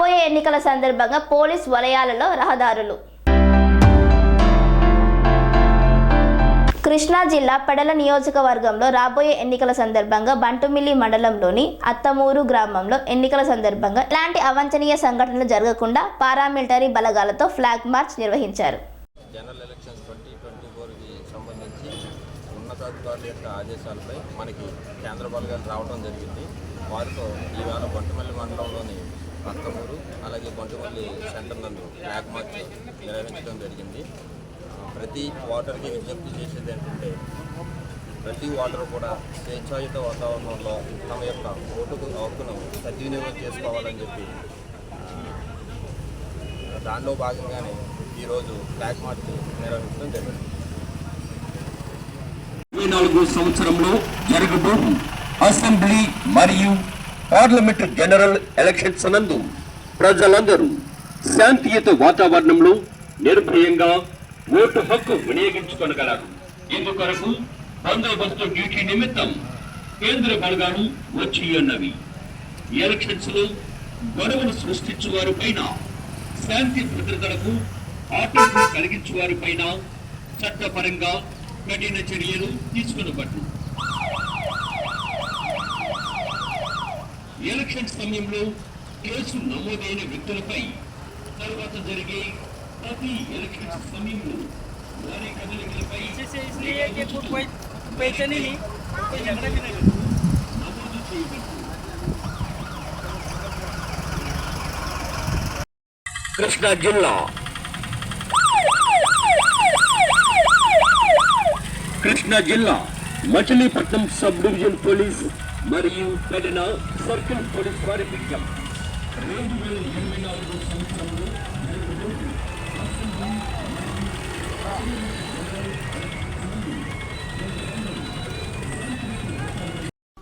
రాబోయే ఎన్నికల సందర్భంగా పోలీస్ వలయాలలో రహదారులు. కృష్ణా జిల్లా పెడల నియోజకవర్గంలో రాబోయే ఎన్నికల సందర్భంగా బంటుమిల్లి మండలంలోని అత్తమూరు గ్రామంలో ఎన్నికల సందర్భంగా ఎలాంటి అవాంఛనీయ సంఘటనలు జరగకుండా పారామిలిటరీ బలగాలతో ఫ్లాగ్ మార్చ్ నిర్వహించారు. జనరల్ ఎలక్షన్స్ 2024కి సంబంధించి ఉన్నతాధికారుల యొక్క ఆదేశాలపై మనకి కేంద్ర బలగాలు రావడం జరిగింది. వారితో ఈవేళ బంటుమిల్లి మండలంలోని అత్తమూరు అలాగే బంటుమిల్లి సెంటర్ నందు ఫ్లాగ్ మార్చ్ నిర్వహించడం జరిగింది. ప్రతి ఓటర్కి విజ్ఞప్తి చేసేది ఏంటంటే ప్రతి ఓటరు కూడా స్వేచ్ఛాయుత వాతావరణంలో తమ యొక్క ఓటుకు హక్కును సద్వినియోగం చేసుకోవాలని చెప్పి దానిలో భాగంగానే ఈరోజు ఫ్లాగ్ మార్చ్ నిర్వహించడం జరిగింది. 24 సంవత్సరంలో జరగబోవు అసెంబ్లీ మరియు పార్లమెంటు జనరల్ ఎలక్షన్స్ నందు ప్రజలందరూ శాంతియుత వాతావరణంలో నిర్భయంగా ఓటు హక్కు వినియోగించుకొనగలరు. ఇందుకొరకు బందోబస్తు డ్యూటీ నిమిత్తం కేంద్ర బలగాలు వచ్చి ఉన్నవి. ఎలక్షన్స్ లో గొడవలు సృష్టించు వారిపైన, శాంతి భద్రతలకు ఆటంకం కలిగించు వారిపైన చట్టపరంగా కఠిన చర్యలు తీసుకునబడ్డు. ఎలక్షన్ సమయంలో కేసు నమోదైన వ్యక్తులపై తర్వాత జరిగే ప్రతి ఎలక్షన్ సమయంలో వారి కదలికలపై నమోదు చేయబడ్డు. కృష్ణా జిల్లా మచిలీపట్నం సబ్ డివిజన్ పోలీస్ మరియు పెడన సర్కిల్ పోలీస్ వారి విజ్ఞప్తి 2024 సంవత్సరంలో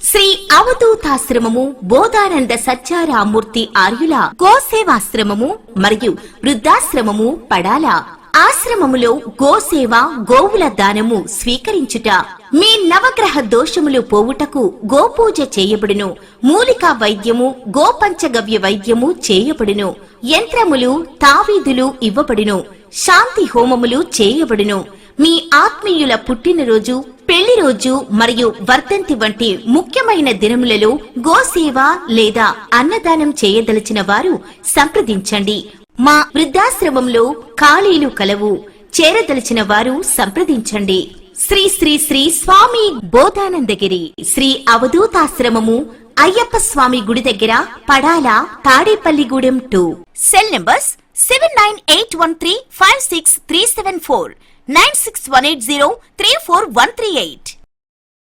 శ్రీ అవధూతాశ్రమము, బోధానంద సత్యారామూర్తి ఆర్యుల గోసేవాశ్రమము మరియు వృద్ధాశ్రమము పడాల. ఆశ్రమములో గోసేవ, గోవుల దానము స్వీకరించుట, మీ నవగ్రహ దోషములు పోవుటకు గోపూజ చేయబడును. మూలికా వైద్యము, గోపంచగవ్య వైద్యము చేయబడును. యంత్రములు, తావీదులు ఇవ్వబడును. శాంతి హోమములు చేయబడును. మీ ఆత్మీయుల పుట్టినరోజు, పెళ్లి రోజు మరియు వర్ధంతి వంటి ముఖ్యమైన దినములలో గోసేవ లేదా అన్నదానం చేయదలిచిన వారు సంప్రదించండి. మా వృద్ధాశ్రమంలో ఖాళీలు కలవు. చేరదలిచిన వారు సంప్రదించండి. శ్రీ శ్రీ శ్రీ స్వామి బోధానందగిరి శ్రీ అవధూతాశ్రమము, అయ్యప్ప స్వామి గుడి దగ్గర, పడాల, తాడేపల్లిగూడెం 2. Cell numbers 7981356374, 96180341138.